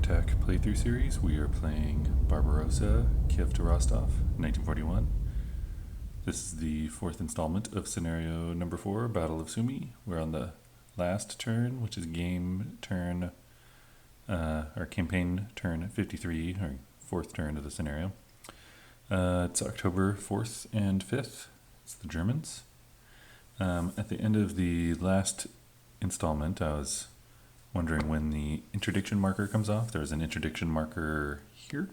Attack playthrough series. We are playing Barbarossa, Kiev to Rostov, 1941. This is the fourth installment of scenario number 4, Battle of Sumy. We're on the last turn, which is game turn, or campaign turn 53, or fourth turn of the scenario. It's October 4th and 5th. It's the Germans. At the end of the last installment, I was wondering when the interdiction marker comes off. There's an interdiction marker here.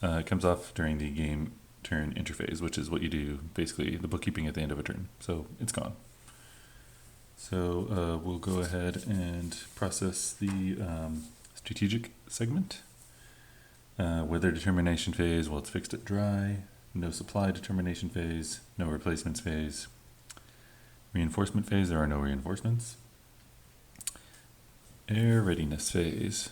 It comes off during the game turn interphase, which is what you do, basically the bookkeeping at the end of a turn. So it's gone. So we'll go ahead and process the strategic segment. Weather determination phase, well, it's fixed at dry. No supply determination phase, no replacements phase. Reinforcement phase, there are no reinforcements. Air readiness phase.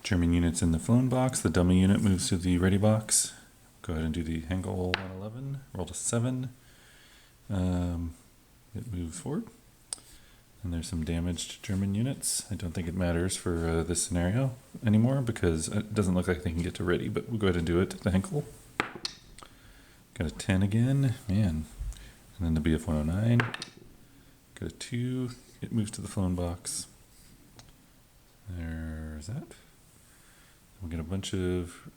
German units in the flown box. The dummy unit moves to the ready box. Go ahead and do the Hengel 111. Roll to 7. It moves forward. And there's some damaged German units. I don't think it matters for this scenario anymore because it doesn't look like they can get to ready, but we'll go ahead and do it. The Hengel. Got a 10 again. Man. And then the BF 109. Got a 2. It moves to the flown box. There's that. We'll get a bunch of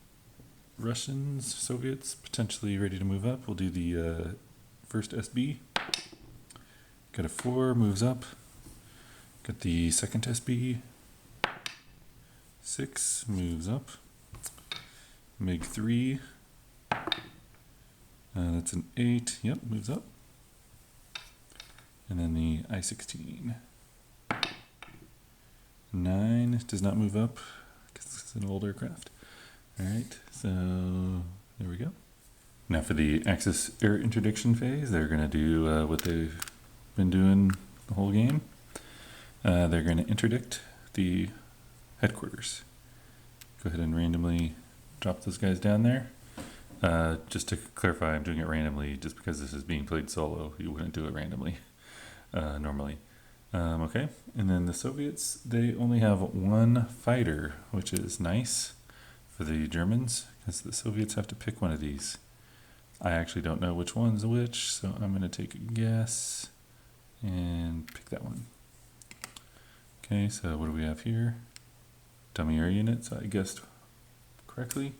Russians, Soviets, potentially ready to move up. We'll do the first SB. Got a 4, moves up. Got the second SB. 6, moves up. MiG 3. That's an 8, yep, moves up. And then the I-16. 9 does not move up because it's an old aircraft. Alright, so there we go. Now for the Axis air interdiction phase, they're going to do what they've been doing the whole game. They're going to interdict the headquarters. Go ahead and randomly drop those guys down there. Just to clarify, I'm doing it randomly just because this is being played solo. You wouldn't do it randomly normally. Okay, and then the Soviets, they only have 1 fighter, which is nice for the Germans, because the Soviets have to pick one of these. I actually don't know which one's which, so I'm going to take a guess and pick that one. Okay, so what do we have here? Dummy air unit, so I guessed correctly.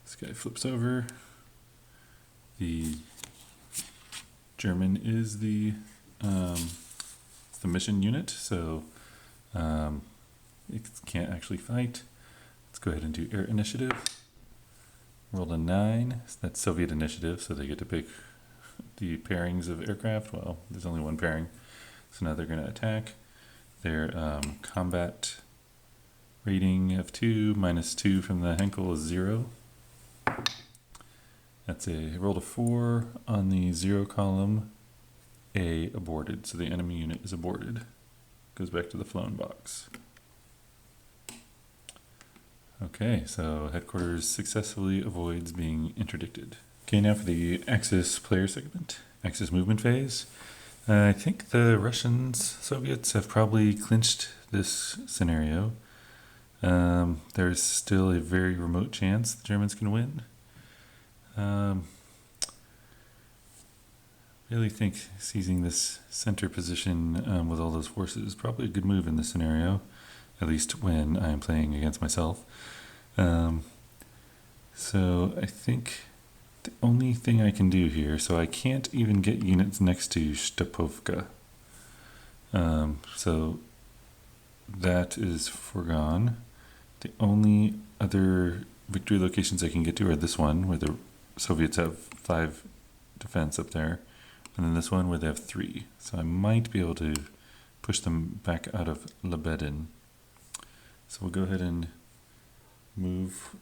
This guy flips over. The German is the mission unit, so it can't actually fight. Let's go ahead and do air initiative. Rolled a 9. That's Soviet initiative, so they get to pick the pairings of aircraft. Well, there's only one pairing, so now they're going to attack. Their combat rating of 2 minus 2 from the Henkel is 0. That's a rolled a 4 on the 0 column. A aborted, so the enemy unit is aborted. Goes back to the flown box. Okay, so headquarters successfully avoids being interdicted. Okay, now for the Axis player segment, Axis movement phase. I think the Russians, Soviets have probably clinched this scenario. There's still a very remote chance the Germans can win. Really think seizing this center position with all those forces is probably a good move in this scenario, at least when I'm playing against myself. So I think the only thing I can do here, so I can't even get units next to Shtapovka. So that is foregone. The only other victory locations I can get to are this one, where the Soviets have 5 defense up there. And then this one where they have 3. So I might be able to push them back out of Lebedin. So we'll go ahead and move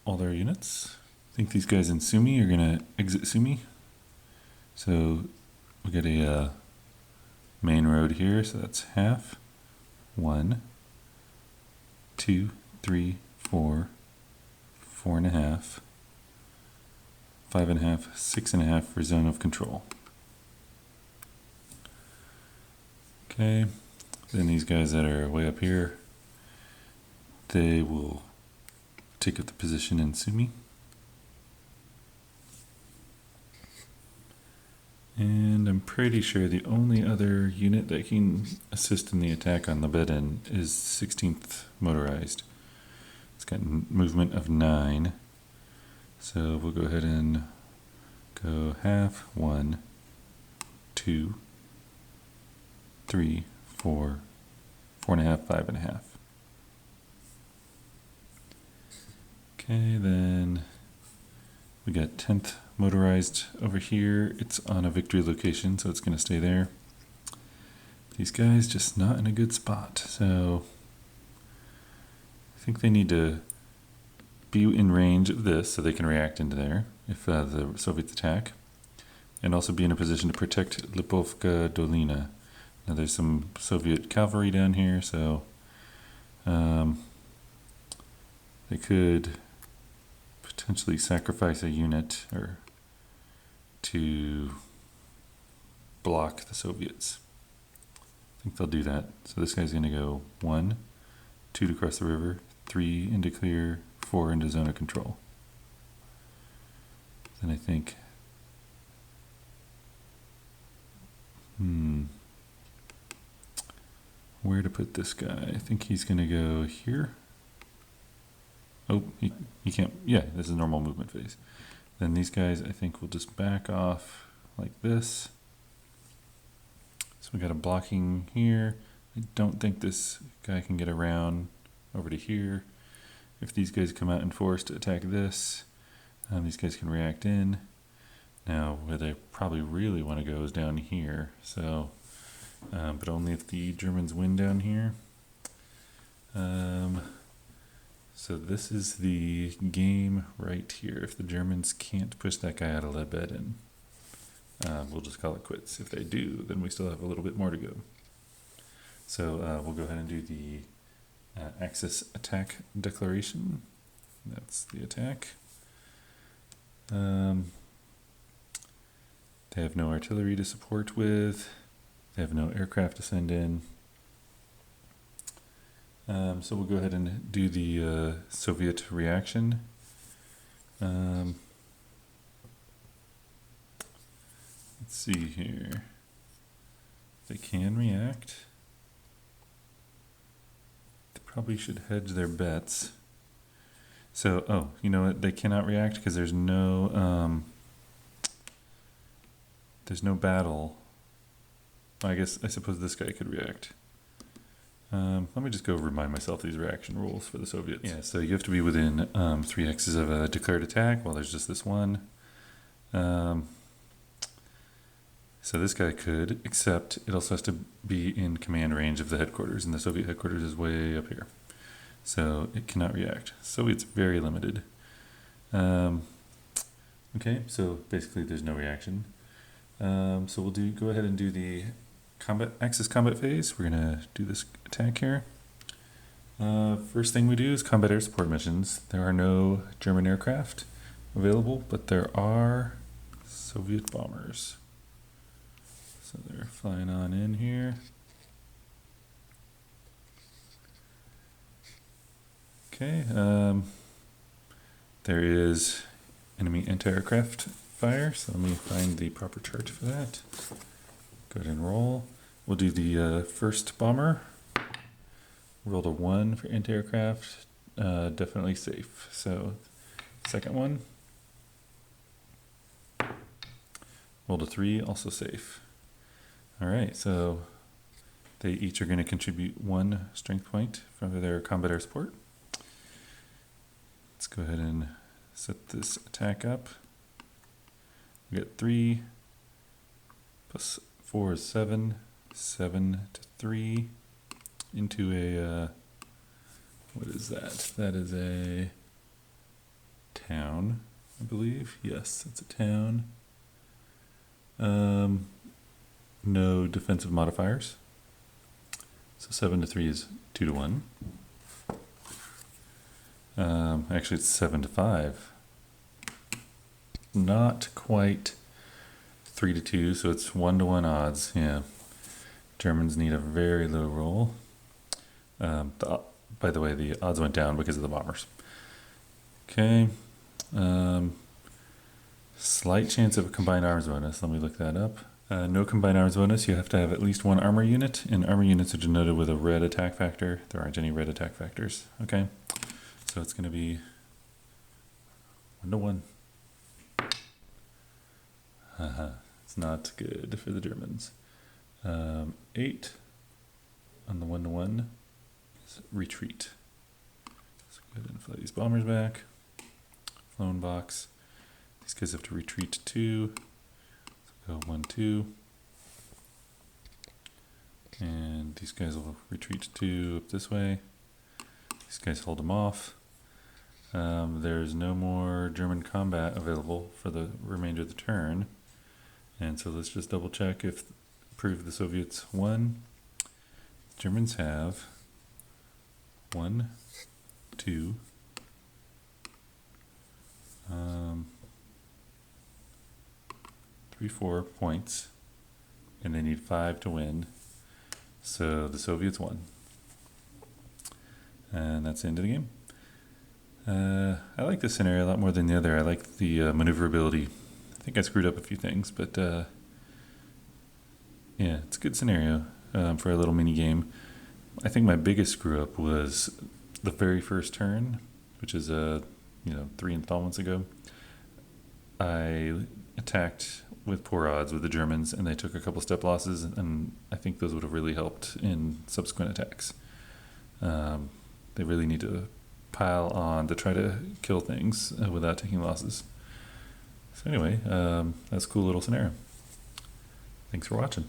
all their units. I think these guys in Sumy are going to exit Sumy. So we'll get a main road here. So that's half. 1, 2, 3, 4, 4.5, 5.5, 6.5 for zone of control. Okay, then these guys that are way up here they will take up the position in Sumy. And I'm pretty sure the only other unit that can assist in the attack on Lebedin is 16th Motorized. It's got movement of 9. So we'll go ahead and go half, 1, 2, 3, 4, 4.5, 5.5. Okay, then we got 10th Motorized over here. It's on a victory location, so it's going to stay there. These guys just not in a good spot, so I think they need to be in range of this so they can react into there if the Soviets attack, and also be in a position to protect Lipovka Dolina. Now there's some Soviet cavalry down here, so they could potentially sacrifice a unit or to block the Soviets. I think they'll do that. So this guy's going to go 1, 2 to cross the river, 3 into clear, 4 into zone of control. Then I think where to put this guy? I think he's going to go here. Oh, he can't. Yeah, this is a normal movement phase. Then these guys, I think, will just back off like this. So we got a blocking here. I don't think this guy can get around over to here. If these guys come out in force to attack this, these guys can react in. Now, where they probably really want to go is down here. So, but only if the Germans win down here. So this is the game right here. If the Germans can't push that guy out of Lebedin, we'll just call it quits. If they do, then we still have a little bit more to go. So we'll go ahead and do the Axis attack declaration. That's the attack. They have no artillery to support with. They have no aircraft to send in. So we'll go ahead and do the Soviet reaction. Let's see here. They can react. They probably should hedge their bets. So, oh, you know what? They cannot react because there's no battle. I suppose this guy could react. Let me just go remind myself these reaction rules for the Soviets. Yeah, so you have to be within 3 X's of a declared attack. Well, there's just this one. So this guy could, except it also has to be in command range of the headquarters, and the Soviet headquarters is way up here. So it cannot react. Soviet's very limited. Okay, so basically there's no reaction. So we'll go ahead and do the Axis combat phase. We're gonna do this attack here. First thing we do is combat air support missions. There are no German aircraft available, but there are Soviet bombers. So they're flying on in here. Okay, there is enemy anti-aircraft fire, so let me find the proper chart for that. Go ahead and roll. We'll do the first bomber. Rolled a 1 for anti-aircraft, definitely safe. So, second one. Rolled a 3, also safe. Alright, so they each are going to contribute 1 strength point for their combat air support. Let's go ahead and set this attack up. We get 3 plus 4 is 7. 7 to 3 into a, what is that? That is a town, I believe. Yes, it's a town. No defensive modifiers. So 7 to 3 is 2 to 1. Actually, it's 7 to 5. Not quite 3 to 2, so it's 1 to 1 odds. Yeah. Germans need a very low roll. The by the way, the odds went down because of the bombers. Okay. Slight chance of a combined arms bonus. Let me look that up. No combined arms bonus. You have to have at least one armor unit, and armor units are denoted with a red attack factor. There aren't any red attack factors. Okay. So it's going to be 1 to 1. It's not good for the Germans. 8 on the 1 to 1 is retreat. Let's go ahead and fly these bombers back. Flown box. These guys have to retreat 2. Let's go 1, 2. And these guys will retreat 2 up this way. These guys hold them off. There's no more German combat available for the remainder of the turn. And so let's just double check if prove the Soviets won. The Germans have 1, 2, 3, 4 points, and they need 5 to win. So the Soviets won. And that's the end of the game. I like this scenario a lot more than the other. I like the maneuverability. I think I screwed up a few things, but yeah, it's a good scenario for a little mini game. I think my biggest screw up was the very first turn, which is 3 installments ago. I attacked with poor odds with the Germans, and they took a couple step losses, and I think those would have really helped in subsequent attacks. They really need to pile on to try to kill things without taking losses. So anyway, that's a cool little scenario. Thanks for watching.